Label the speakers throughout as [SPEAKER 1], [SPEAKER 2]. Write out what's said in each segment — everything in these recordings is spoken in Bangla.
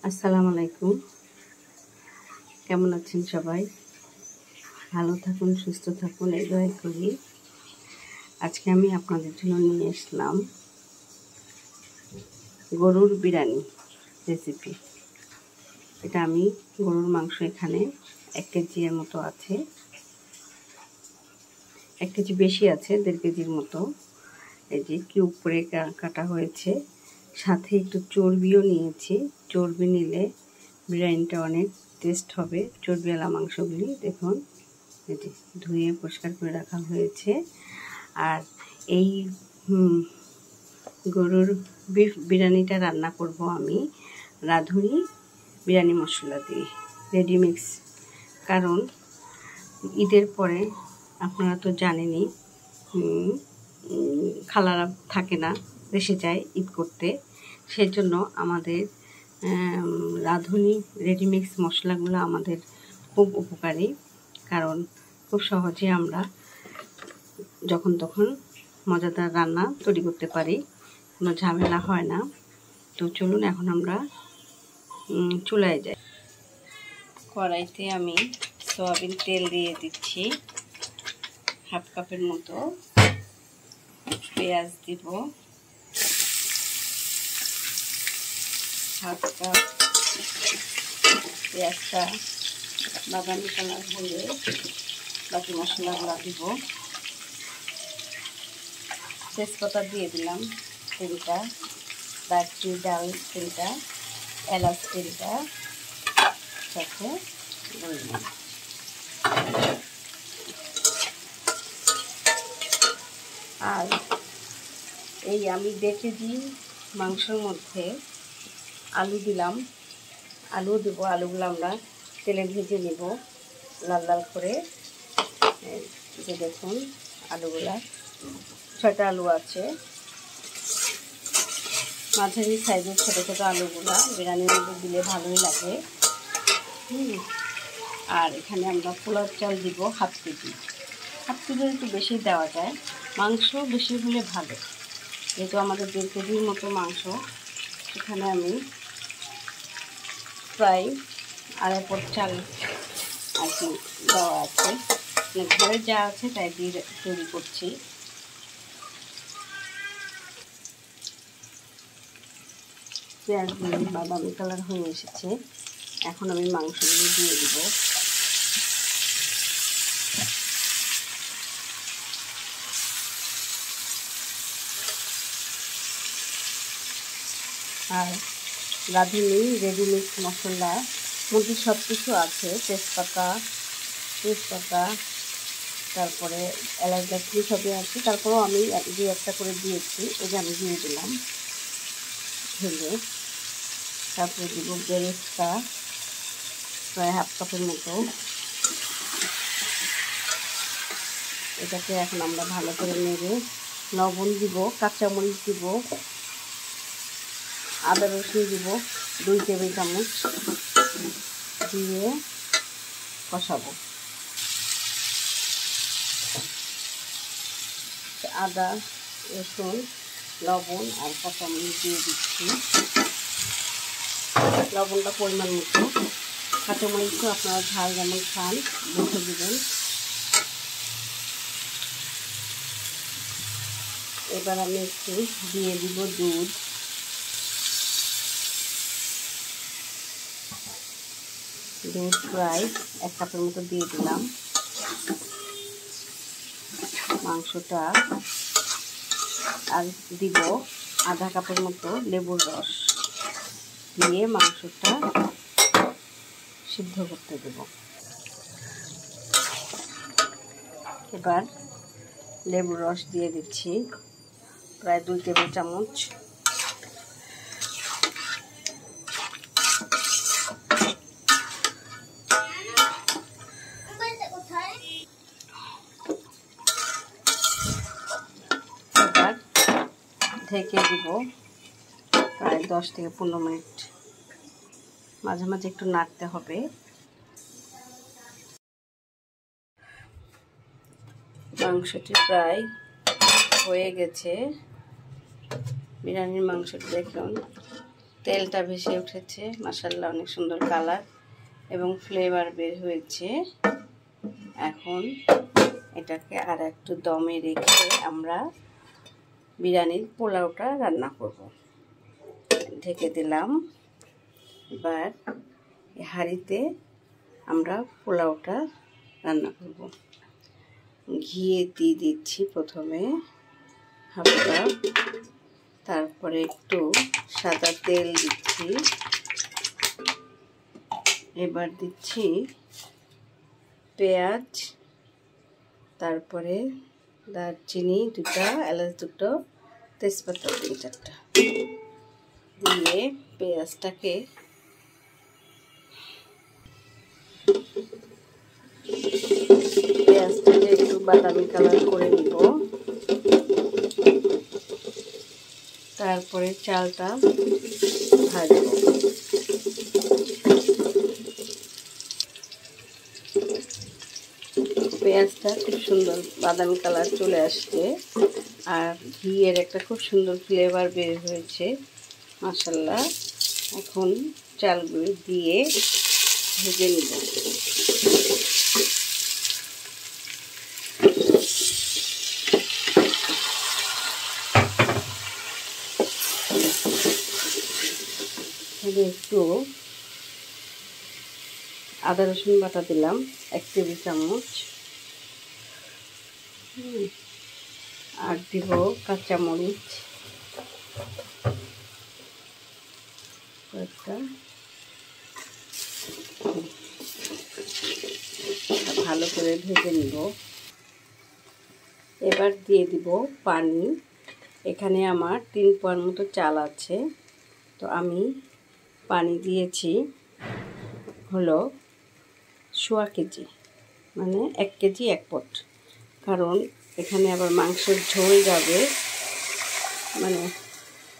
[SPEAKER 1] আসসালামু আলাইকুম। কেমন আছেন সবাই? ভালো থাকুন, সুস্থ থাকুন, এই দোয়াই করি। আজকে আমি আপনাদের জন্য নিয়ে আসলাম গরুর বিরিয়ানি রেসিপি। এটা আমি গরুর মাংস এখানে 1 কেজি এর মতো আছে, 1 কেজি বেশি আছে, 1.5 কেজির মতো। এই যে কিউব করে কাটা হয়েছে, সাথে একটু চর্বিও নিয়েছি। চর্বি নিলে বিরিয়ানিটা অনেক টেস্ট হবে। চর্বিওয়ালা মাংসগুলি দেখুন, এই যে ধুয়ে পরিষ্কার করে রাখা হয়েছে। আর এই গরুর বিফ বিরিয়ানিটা রান্না করব আমি রাঁধুনি বিরিয়ানি মশলা দিয়ে, রেডিমিক্স। কারণ ঈদের পরে আপনারা তো জানেনই, খালারা থাকে না, দেশে যায় ঈদ করতে। সেজন্য আমাদের রাঁধুনি রেডিমিক্স মশলাগুলো আমাদের খুব উপকারী। কারণ খুব সহজে আমরা যখন তখন মজাদার রান্না তৈরি করতে পারি, কোনো ঝামেলা হয় না। তো চলুন এখন আমরা চুলায় যাই। কড়াইতে আমি সয়াবিন তেল দিয়ে দিচ্ছি, 1/2 কাপের মতো। পেঁয়াজ দিব 1/2 কাপ। পেঁয়াজটা বাদামি কালার হলে বাকি মশলাগুলো দিব। তেজপাতা দিয়ে দিলাম 3টা, দারচিনি, ডাল 3টা, এলাচ 3টা সাথে বললাম। আর এই আমি 1.5 কেজি মাংসের মধ্যে আলু দিলাম, আলু দেবো। আলুগুলো আমরা তেলে ভেজে নেব লাল লাল করে। যে দেখুন আলুগুলা, 6টা আলু আছে, মাঝারি সাইজের ছোটো ছোটো আলুগুলা বিরিয়ানির মধ্যে দিলে ভালোই লাগে। আর এখানে আমরা পোলাও চাল দিব 1/2 কেজি। 1/2 কেজির একটু বেশি দেওয়া যায়, মাংস বেশি হলে ভালো। যেহেতু আমাদের 1.5 কেজির মতো মাংস, এখানে আমি প্রায় 2.5 পট চাল আর কি দেওয়া আছে। ঘরে যা আছে তাই দিয়ে তৈরি করছি। পেঁয়াজগুলি বাদামি কালার হয়ে এসেছে, এখন আমি মাংসগুলো দিয়ে দিব। আর রাঁধুনি রেডিমিক্স মশলা মধ্যে সব কিছু আছে, তেজপাতা, তারপরে এলাচ, দারচিনি সবই আছে। তারপরেও আমি 2-1টা করে দিয়েছি, এই যে আমি দিয়ে দিলাম ঢেলে। তারপরে দিব বেরেস্তা প্রায় 1/2 কাপের মতো। এটাকে এখন আমরা ভালো করে নেড়ে, লবণ দিব, কাঁচামরিচ দিব, আদা রসুন দিব 2 টেবিল চামচ, দিয়ে কষাবো। আদা রসুন, লবণ আর কাঁচামরিচ দিয়ে দিচ্ছি। লবণটা পরিমাণ মতো, কাঁচামরিচও আপনারা ঝাল যেমন খান বুঝে দেবেন। এবার আমি একটু দিয়ে দিব দুধ। দুধ প্রায় 1 কাপের মতো দিয়ে দিলাম। মাংসটা আর দিব 1/2 কাপের মতো লেবুর রস দিয়ে মাংসটা সিদ্ধ করতে দেব। এবার লেবুর রস দিয়ে দিচ্ছি প্রায় 2 টেবিল চামচ। এবার ঢেকে দিব প্রায় 10 থেকে 15 মিনিট। মাঝে মাঝে একটু নাড়তে হবে। মাংসটি প্রায় হয়ে গেছে। বিরিয়ানির মাংসটি দেখুন তেলটা ভেসে উঠেছে, মাশাআল্লাহ অনেক সুন্দর কালার এবং ফ্লেভার বের হয়েছে। এখন এটাকে আর একটু দমে রেখে আমরা বিরিয়ানির পোলাওটা রান্না করব। ঢেকে দিলাম। এবার হাঁড়িতে আমরা পোলাওটা রান্না করব। ঘি দিয়ে দিচ্ছি প্রথমে হাফ কাপ, তারপরে একটু সাদা তেল দিচ্ছি। এবার দিচ্ছি পেঁয়াজ, তারপরে দারচিনি 2টা, এলাচ 2টো, তেজপাতা 3-4টা দিয়ে পেঁয়াজটাকে একটু বাদামি কালার করে নিব। তারপরে চালটা ভাজবো। পেঁয়াজটা খুব সুন্দর বাদামি কালার চলে আসছে আর ঘিয়ের একটা খুব সুন্দর ফ্লেভার বের হয়েছে, মাশাআল্লাহ। এখন চালগুলো দিয়ে ভেজে নিব। একটু আদা রসুন বাটা দিলাম 1 টেবিল চামচ, আর দিব কাঁচামরিচ কয়েকটা। ভালো করে ভেজে নিব। এবার দিয়ে দিব পানি। এখানে আমার 3 পোয়ার মতো চাল আছে, তো আমি পানি দিয়েছি হলো 1.25 কেজি, মানে 1 কেজি 1 পট। কারণ এখানে আবার মাংসের ঝোল যাবে, মানে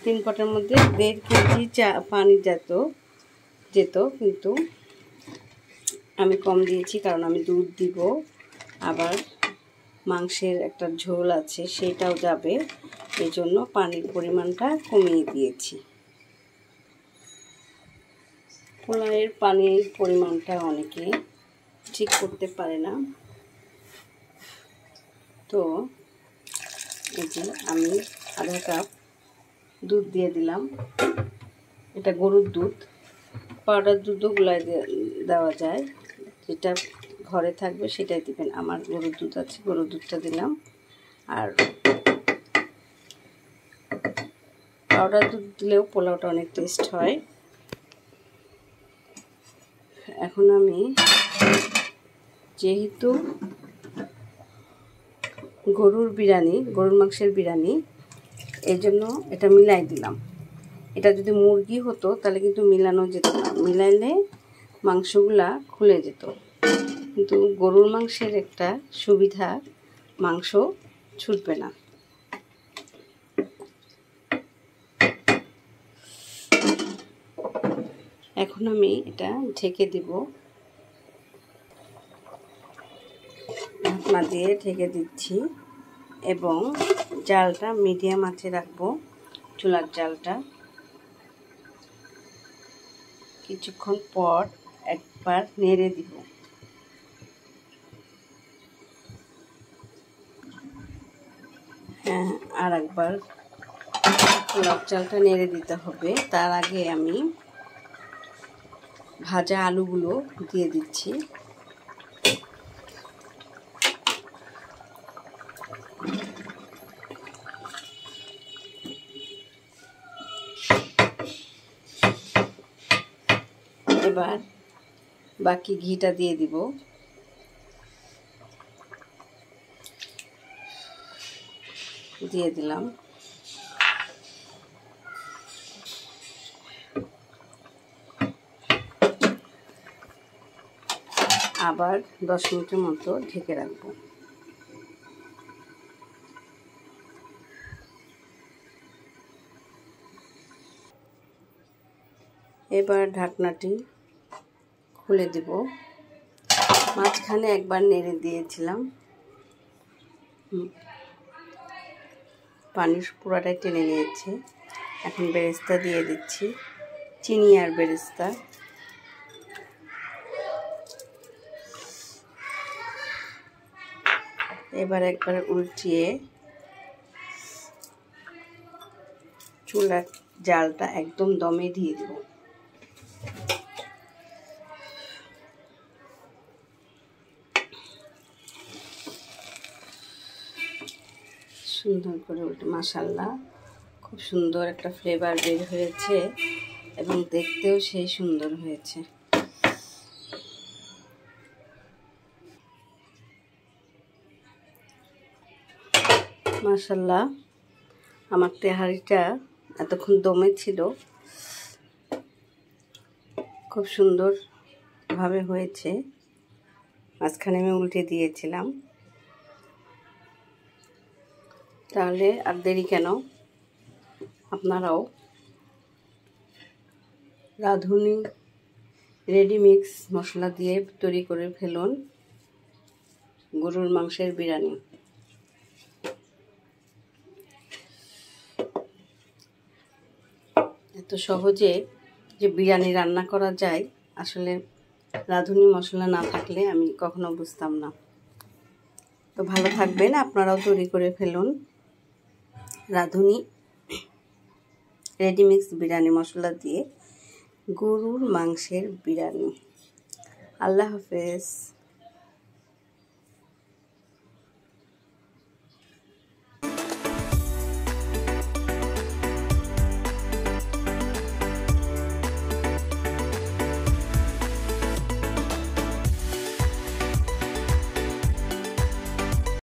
[SPEAKER 1] 3 পটের মধ্যে 1.5 কেজি পানি যেত, কিন্তু আমি কম দিয়েছি কারণ আমি দুধ দিব, আবার মাংসের একটা ঝোল আছে সেটাও যাবে, এই জন্য পানির পরিমাণটা কমিয়ে দিয়েছি। পোলাওয়ের পানির পরিমাণটা অনেকে ঠিক করতে পারে না, তো এই যে আমি আধা কাপ দুধ দিয়ে দিলাম। এটা গরুর দুধ, পাউডার দুধও গুলায় দেওয়া যায়, যেটা ঘরে থাকবে সেটাই দিবেন। আমার গরুর দুধ আছে, গরুর দুধটা দিলাম। আর পাউডার দুধ দিলেও পোলাওটা অনেক টেস্ট হয়। এখন আমি যেহেতু গরুর মাংসের বিরিয়ানি, এই জন্য এটা মিলাই দিলাম। এটা যদি মুরগি হতো তাহলে কিন্তু মিলানো যেত না, মিলাইলে মাংসগুলা খুলে যেত। কিন্তু গরুর মাংসের একটা সুবিধা, মাংস ছুটবে না। এখন আমি এটা ঢেকে দিব, ঢাকনা দিয়ে ঢেকে দিচ্ছি এবং জালটা মিডিয়াম আঁচে রাখবো, চুলার জালটা। কিছুক্ষণ পর একবার নেড়ে দিব। হ্যাঁ, আর একবার পোলাও চালটা নেড়ে দিতে হবে। তার আগে আমি ভাজা আলুগুলো দিয়ে দিচ্ছি। এবার বাকি ঘিটা দিয়ে দিব। দিয়ে দিলাম। আবার 10 মিনিটের মতো ঢেকে রাখবো। এবার ঢাকনাটি খুলে দিব। মাঝখানে একবার নেড়ে দিয়েছিলাম, পানির পুরাটাই টেনে নিয়েছে। এখন বেরেস্তা দিয়ে দিচ্ছি। চিনি আর বেরেস্তা। এবার একবার উল্টিয়ে চুলার জালটা একদম দমে দিয়ে দেব। সুন্দর করে উল্টে, মাশাআল্লাহ খুব সুন্দর একটা ফ্লেভার বের হয়েছে এবং দেখতেও সেই সুন্দর হয়েছে। মাশাআল্লাহ আমার তেহারিটা এতক্ষণ দমে ছিল, খুব সুন্দরভাবে হয়েছে। মাঝখানে আমি উল্টে দিয়েছিলাম। তাহলে আর দেরি কেন, আপনারাও রাঁধুনি রেডিমিক্স মশলা দিয়ে তৈরি করে ফেলুন গরুর মাংসের বিরিয়ানি। এত সহজে যে বিরিয়ানি রান্না করা যায়, আসলে রাঁধুনি মশলা না থাকলে আমি কখনো বুঝতাম না। তো ভালো থাকবেন, আপনারাও তৈরি করে ফেলুন রাঁধুনি রেডিমিক্স বিরিয়ানি মশলা দিয়ে গরুর মাংসের বিরিয়ানি। আল্লাহ হাফেজ।